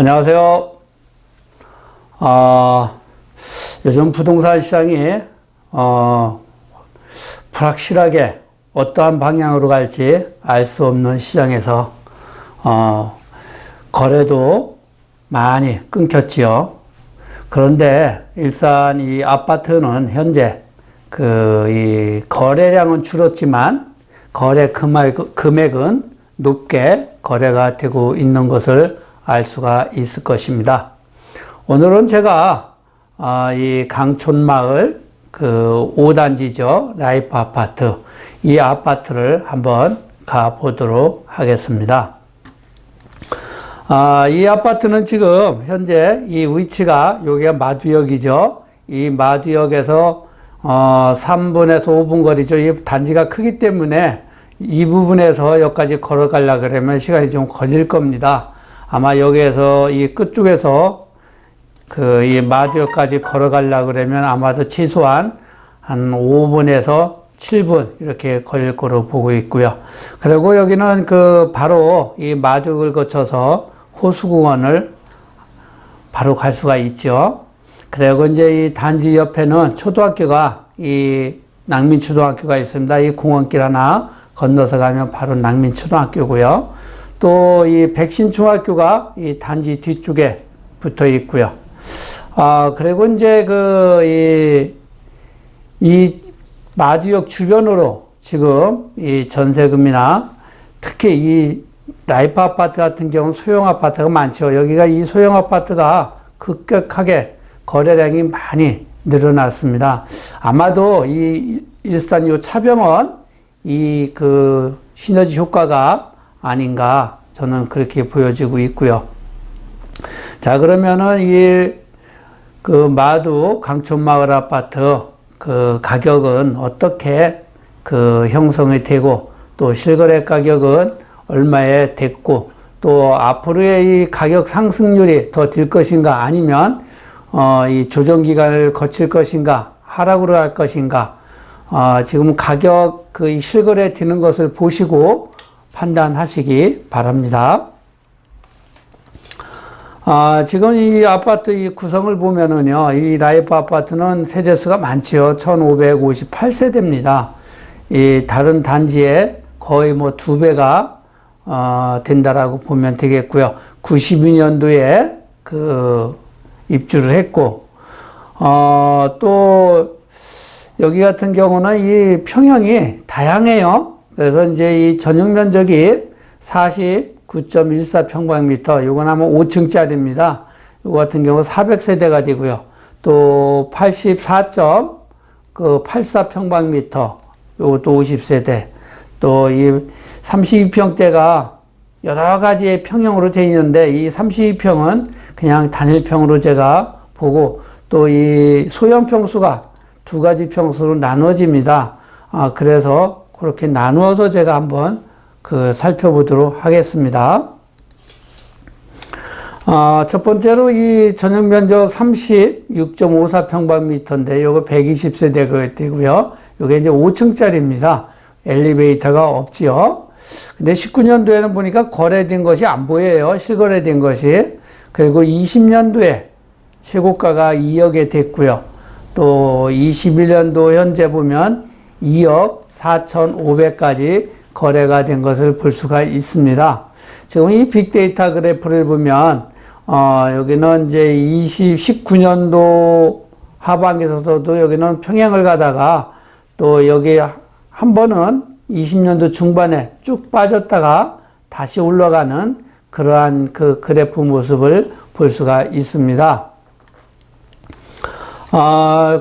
안녕하세요. 요즘 부동산 시장이 불확실하게 어떠한 방향으로 갈지 알 수 없는 시장에서 거래도 많이 끊겼지요. 그런데 일산 이 아파트는 현재 이 거래량은 줄었지만 거래 금액은 높게 거래가 되고 있는 것을 알 수가 있을 것입니다. 오늘은 제가 이 강촌마을 5단지죠. 라이프 아파트. 이 아파트를 한번 가보도록 하겠습니다. 이 아파트는 지금 현재 이 위치가 여기가 마두역이죠. 이 마두역에서 3분에서 5분 거리죠. 이 단지가 크기 때문에 이 부분에서 여기까지 걸어가려고 그러면 시간이 좀 걸릴 겁니다. 아마 여기에서 이 끝쪽에서 이 마두역까지 걸어가려고 그러면 아마도 최소한 한 5분에서 7분 이렇게 걸릴 거로 보고 있고요. 그리고 여기는 바로 이 마두역을 거쳐서 호수공원을 바로 갈 수가 있죠. 그리고 이제 이 단지 옆에는 초등학교가 이 낭민초등학교가 있습니다. 이 공원길 하나 건너서 가면 바로 낭민초등학교고요. 또 이 백신중학교가 이 단지 뒤쪽에 붙어 있고요. 그리고 이제 이 마두역 주변으로 지금 이 전세금이나 특히 이 라이프 아파트 같은 경우는 소형 아파트가 많죠. 여기가 이 소형 아파트가 급격하게 거래량이 많이 늘어났습니다. 아마도 이 일산 요 차병원 이 시너지 효과가 아닌가 저는 그렇게 보여지고 있고요. 자, 그러면은 이 마두 강촌마을 아파트 가격은 어떻게 형성이 되고 또 실거래 가격은 얼마에 됐고 또 앞으로의 이 가격 상승률이 더 될 것인가 아니면 이 조정 기간을 거칠 것인가 하락으로 갈 것인가 지금 가격 이 실거래 되는 것을 보시고 판단하시기 바랍니다. 지금 이 아파트 이 구성을 보면은요, 이 라이프 아파트는 세대수가 많지요. 1558세대입니다. 이 다른 단지에 거의 뭐 2배가 된다라고 보면 되겠고요. 92년도에 입주를 했고, 또 여기 같은 경우는 이 평형이 다양해요. 그래서 이제 이 전용 면적이 49.14평방미터, 요건 아마 5층짜리입니다. 요 같은 경우 400세대가 되고요. 또 84평방미터, 요것도 50세대. 또 이 32평대가 여러 가지의 평형으로 되어 있는데 이 32평은 그냥 단일평으로 제가 보고 또 이 소형 평수가 2가지 평수로 나눠집니다. 그래서 그렇게 나누어서 제가 한번 살펴보도록 하겠습니다. 첫 번째로 이 전용 면적 36.54평방미터인데 요거 120세대 되고요. 요게 이제 5층짜리입니다. 엘리베이터가 없지요. 근데 19년도에는 보니까 거래된 것이 안 보여요. 실거래된 것이. 그리고 20년도에 최고가가 2억에 됐고요. 또 21년도 현재 보면 2억 4,500까지 거래가 된 것을 볼 수가 있습니다. 지금 이 빅데이터 그래프를 보면 여기는 이제 19년도 하반기에서도 여기는 평행을 가다가 또 여기 한 번은 20년도 중반에 쭉 빠졌다가 다시 올라가는 그러한 그래프 모습을 볼 수가 있습니다.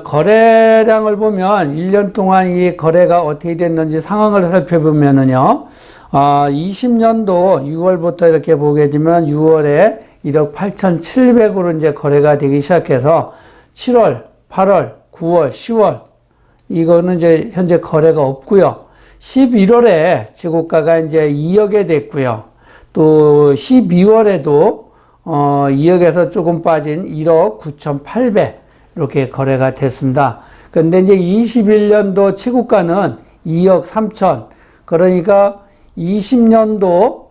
거래량을 보면 1년 동안 이 거래가 어떻게 됐는지 상황을 살펴보면은요, 20년도 6월부터 이렇게 보게 되면 6월에 1억 8,700으로 이제 거래가 되기 시작해서 7월, 8월, 9월, 10월, 이거는 이제 현재 거래가 없고요. 11월에 재고가가 이제 2억에 됐고요. 또 12월에도 2억에서 조금 빠진 1억 9,800 이렇게 거래가 됐습니다. 그런데 이제 21년도 최고가는 2억 3천. 그러니까 20년도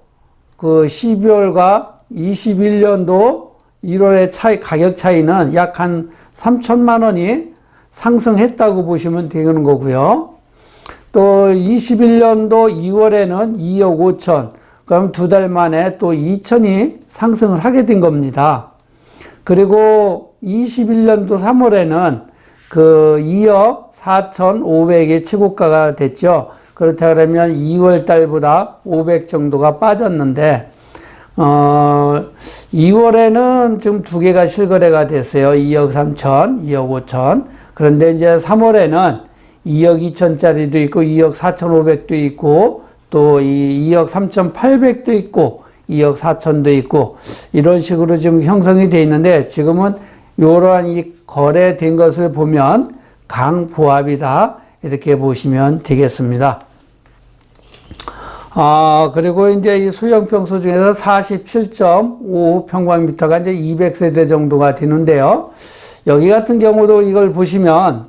12월과 21년도 1월의 가격 차이는 약 한 3천만 원이 상승했다고 보시면 되는 거고요. 또 21년도 2월에는 2억 5천, 그럼 두 달 만에 또 2천이 상승을 하게 된 겁니다. 그리고 21년도 3월에는 그 2억 4,500이 최고가가 됐죠. 그렇다 그러면 2월 달보다 500 정도가 빠졌는데, 2월에는 지금 두 개가 실거래가 됐어요. 2억 3천, 2억 5천. 그런데 이제 3월에는 2억 2천짜리도 있고, 2억 4,500도 있고, 또 2억 3,800도 있고, 2억 4천도 있고, 이런 식으로 지금 형성이 되어 있는데, 지금은 이러한 이 거래된 것을 보면 강보합이다, 이렇게 보시면 되겠습니다. 그리고 이제 이 소형 평수 중에서 47.5 평방미터가 이제 200세대 정도가 되는데요. 여기 같은 경우도 이걸 보시면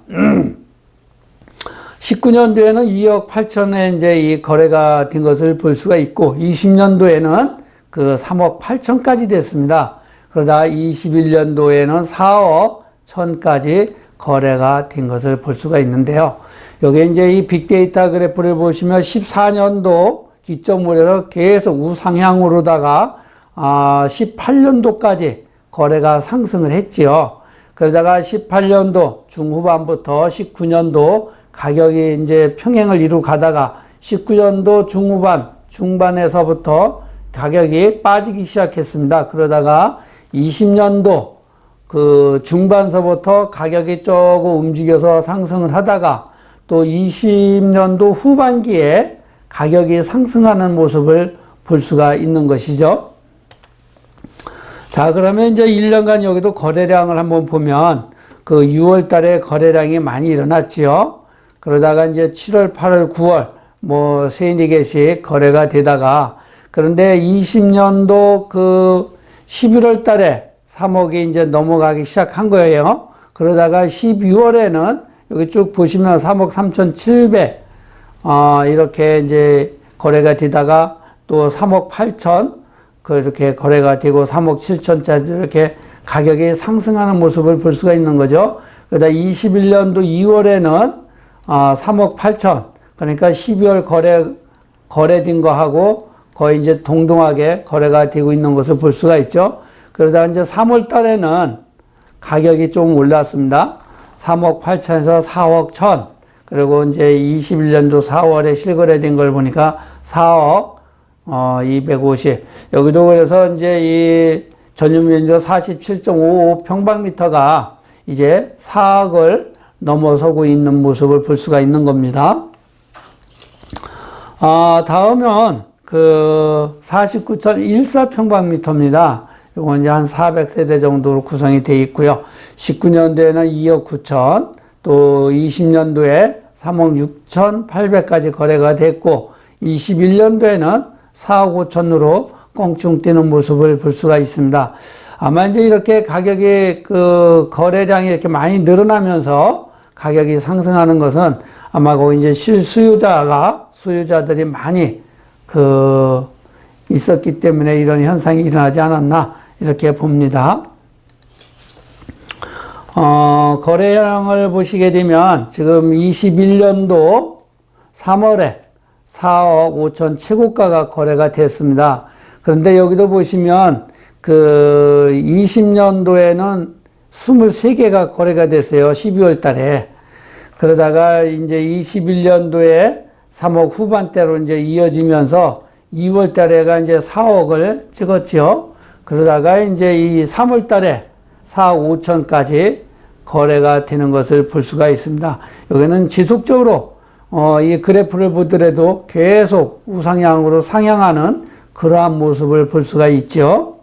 19년도에는 2억 8천에 이제 이 거래가 된 것을 볼 수가 있고, 20년도에는 그 3억 8천까지 됐습니다. 그러다 21년도에는 4억 1천까지 거래가 된 것을 볼 수가 있는데요. 여기 이제 이 빅데이터 그래프를 보시면 14년도 기점으로 해서 계속 우상향으로다가 18년도까지 거래가 상승을 했지요. 그러다가 18년도 중후반부터 19년도 가격이 이제 평행을 이루어 가다가 19년도 중반에서부터 가격이 빠지기 시작했습니다. 그러다가 20년도 그 중반서부터 가격이 조금 움직여서 상승을 하다가 또 20년도 후반기에 가격이 상승하는 모습을 볼 수가 있는 것이죠. 자, 그러면 이제 1년간 여기도 거래량을 한번 보면 그 6월 달에 거래량이 많이 일어났지요. 그러다가 이제 7월, 8월, 9월 뭐 3, 4개씩 거래가 되다가, 그런데 20년도 그 11월 달에 3억이 이제 넘어가기 시작한 거예요. 그러다가 12월에는 여기 쭉 보시면 3억 3,700 이렇게 이제 거래가 되다가 또 3억 8천 그렇게 거래가 되고 3억 7천짜리 이렇게 가격이 상승하는 모습을 볼 수가 있는 거죠. 그러다 21년도 2월에는 3억 8천, 그러니까 12월 거래된 거하고 거의 이제 동등하게 거래가 되고 있는 것을 볼 수가 있죠. 그러다 이제 3월 달에는 가격이 좀 올랐습니다. 3억 8천에서 4억 1천. 그리고 이제 21년도 4월에 실거래된 걸 보니까 4억 250. 여기도 그래서 이제 이 전유면적 47.55 평방미터가 이제 4억을 넘어서고 있는 모습을 볼 수가 있는 겁니다. 다음은 그 49.14 평방미터입니다. 이건 이제 한 400세대 정도로 구성이 되어 있고요. 19년도에는 2억 9천, 또 20년도에 3억 6,800까지 거래가 됐고, 21년도에는 4억 5천으로 껑충 뛰는 모습을 볼 수가 있습니다. 아마 이제 이렇게 가격이 그 거래량이 이렇게 많이 늘어나면서 가격이 상승하는 것은 아마 그 이제 수요자들이 많이 있었기 때문에 이런 현상이 일어나지 않았나, 이렇게 봅니다. 거래량을 보시게 되면 지금 21년도 3월에 4억 5천 최고가가 거래가 됐습니다. 그런데 여기도 보시면 그 20년도에는 23개가 거래가 됐어요. 12월 달에. 그러다가 이제 21년도에 3억 후반대로 이제 이어지면서 2월 달에가 이제 4억을 찍었죠. 그러다가 이제 이 3월 달에 4억 5천까지 거래가 되는 것을 볼 수가 있습니다. 여기는 지속적으로 이 그래프를 보더라도 계속 우상향으로 상향하는 그러한 모습을 볼 수가 있죠.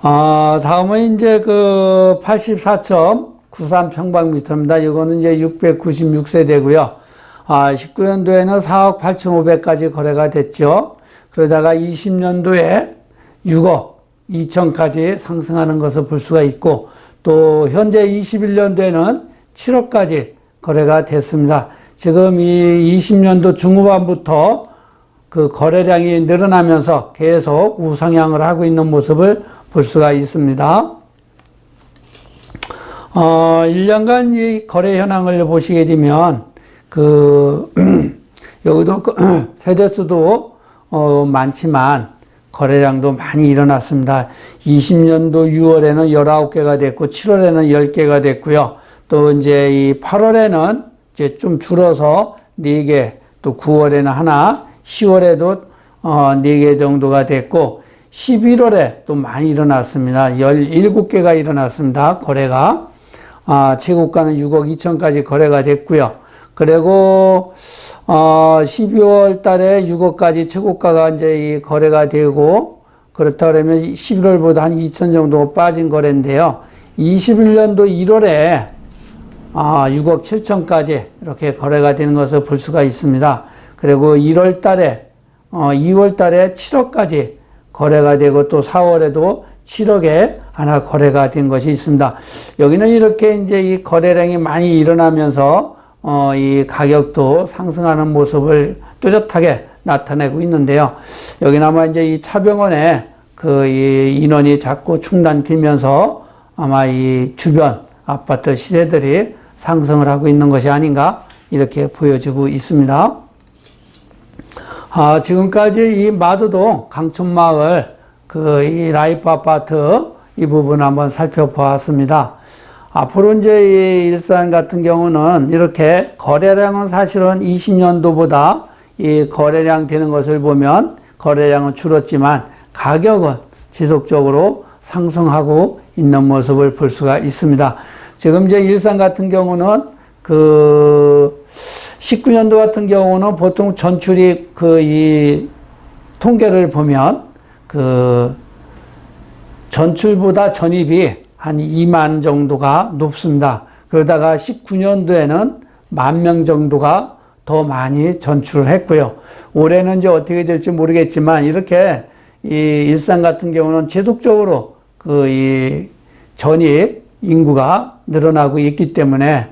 다음은 이제 그 84.93 평방미터입니다. 이거는 이제 696세대고요. 19년도에는 4억 8,500까지 거래가 됐죠. 그러다가 20년도에 6억 2천까지 상승하는 것을 볼 수가 있고, 또 현재 21년도에는 7억까지 거래가 됐습니다. 지금 이 20년도 중후반부터 그 거래량이 늘어나면서 계속 우상향을 하고 있는 모습을 볼 수가 있습니다. 1년간 이 거래 현황을 보시게 되면, 여기도 세대수도, 많지만, 거래량도 많이 일어났습니다. 20년도 6월에는 19개가 됐고, 7월에는 10개가 됐고요. 또 이제 이 8월에는 이제 좀 줄어서 4개, 또 9월에는 하나, 10월에도 4개 정도가 됐고, 11월에 또 많이 일어났습니다. 17개가 일어났습니다. 거래가. 최고가는 6억 2천까지 거래가 됐고요. 그리고 12월 달에 6억까지 최고가가 이제 이 거래가 되고, 그렇다 그러면 11월보다 한 2천 정도 빠진 거래인데요. 21년도 1월에 6억 7천까지 이렇게 거래가 되는 것을 볼 수가 있습니다. 그리고 2월 달에 7억까지 거래가 되고, 또 4월에도 7억에 하나 거래가 된 것이 있습니다. 여기는 이렇게 이제 이 거래량이 많이 일어나면서 이 가격도 상승하는 모습을 뚜렷하게 나타내고 있는데요. 여기는 아마 이제 이 차병원에 이 인원이 자꾸 충당되면서 아마 이 주변 아파트 시세들이 상승을 하고 있는 것이 아닌가 이렇게 보여지고 있습니다. 지금까지 이 마두동 강촌마을 이 라이프 아파트 이 부분 한번 살펴보았습니다. 앞으로 이제 이 일산 같은 경우는 이렇게 거래량은 사실은 20년도보다 이 거래량 되는 것을 보면 거래량은 줄었지만 가격은 지속적으로 상승하고 있는 모습을 볼 수가 있습니다. 지금 이제 일산 같은 경우는 19년도 같은 경우는 보통 전출이 이 통계를 보면 전출보다 전입이 한 2만 정도가 높습니다. 그러다가 19년도에는 10,000명 정도가 더 많이 전출을 했고요. 올해는 이제 어떻게 될지 모르겠지만 이렇게 이 일산 같은 경우는 지속적으로 이 전입 인구가 늘어나고 있기 때문에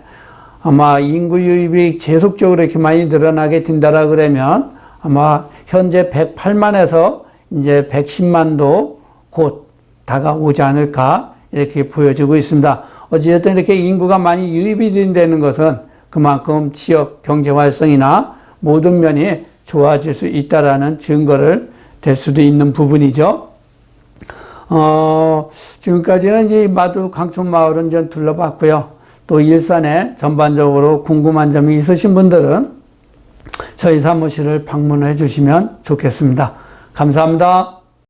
아마 인구 유입이 지속적으로 이렇게 많이 늘어나게 된다라 그러면 아마 현재 108만에서 이제 110만도 곧 다가오지 않을까 이렇게 보여지고 있습니다. 어쨌든 이렇게 인구가 많이 유입이 된다는 것은 그만큼 지역 경제 활성이나 모든 면이 좋아질 수 있다라는 증거를 될 수도 있는 부분이죠. 지금까지는 이제 마두 강촌마을은 좀 둘러봤고요. 또 일산에 전반적으로 궁금한 점이 있으신 분들은 저희 사무실을 방문해 주시면 좋겠습니다. 감사합니다.